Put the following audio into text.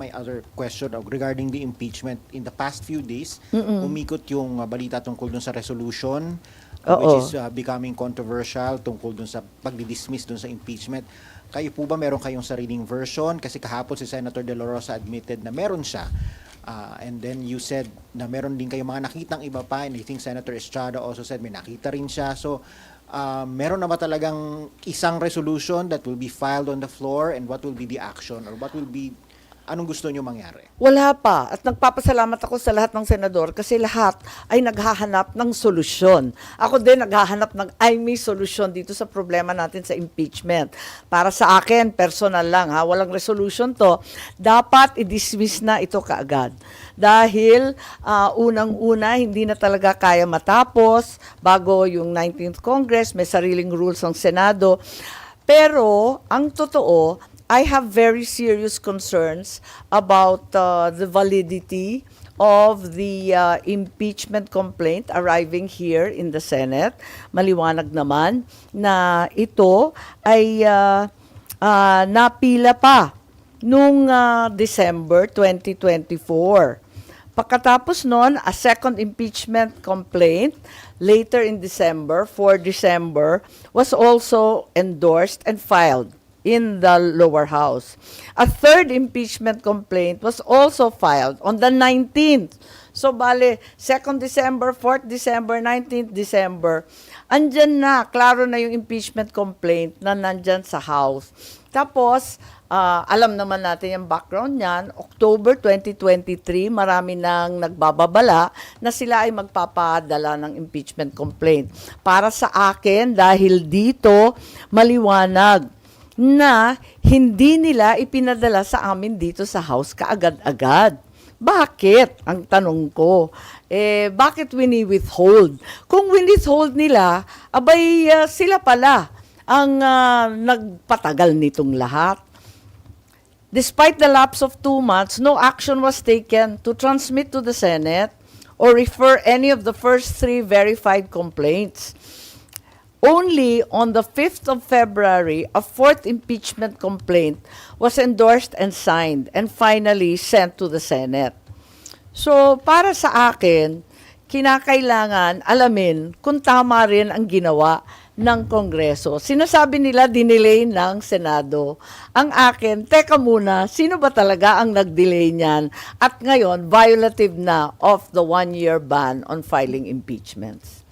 my other question regarding the impeachment. In the past few days, umikot yung balita tungkol dun sa resolution, which Oo. is becoming controversial tungkol dun sa pagdi-dismiss dun sa impeachment. Kayo po ba meron kayong sariling version? Kasi kahapon si Senator De La Rosa admitted na meron siya. And then you said na meron din kayong mga nakitang iba pa, and I think Senator Estrada also said may nakita rin siya. So, meron na ba talagang isang resolution that will be filed on the floor, and what will be the action, or what will be, anong gusto nyo mangyari? Wala pa. At nagpapasalamat ako sa lahat ng senador kasi lahat ay naghahanap ng solusyon. Ako din naghahanap ng may solusyon dito sa problema natin sa impeachment. Para sa akin, personal lang ha, walang resolution to. Dapat i-dismiss na ito kaagad. Dahil unang-una, hindi na talaga kaya matapos bago yung 19th Congress, may sariling rules ang Senado. Pero, ang totoo, I have very serious concerns about the validity of the impeachment complaint arriving here in the Senate. Maliwanag naman na ito ay napila pa nung December 2024. Pagkatapos nun, a second impeachment complaint later in December, 4 December, was also endorsed and filed in the lower house. A third impeachment complaint was also filed on the 19th. So, bale, 2nd December, 4th December, 19th December, andyan na, klaro na yung impeachment complaint na nandyan sa house. Tapos, alam naman natin yung background niyan, October 2023, marami nang nagbababala na sila ay magpapadala ng impeachment complaint. Para sa akin, dahil dito, maliwanag na hindi nila ipinadala sa amin dito sa house kaagad-agad. Bakit? Ang tanong ko. Bakit wini-withhold? Kung wini-withhold nila, abay sila pala ang nagpatagal nitong lahat. Despite the lapse of 2 months, no action was taken to transmit to the Senate or refer any of the first 3 verified complaints. Only on the 5th of February, a 4th impeachment complaint was endorsed and signed and finally sent to the Senate. So, para sa akin, kinakailangan alamin kung tama rin ang ginawa ng Kongreso. Sinasabi nila dinelay ng Senado. Ang akin, teka muna, sino ba talaga ang nag-delay niyan? At ngayon, violative na of the 1-year ban on filing impeachments.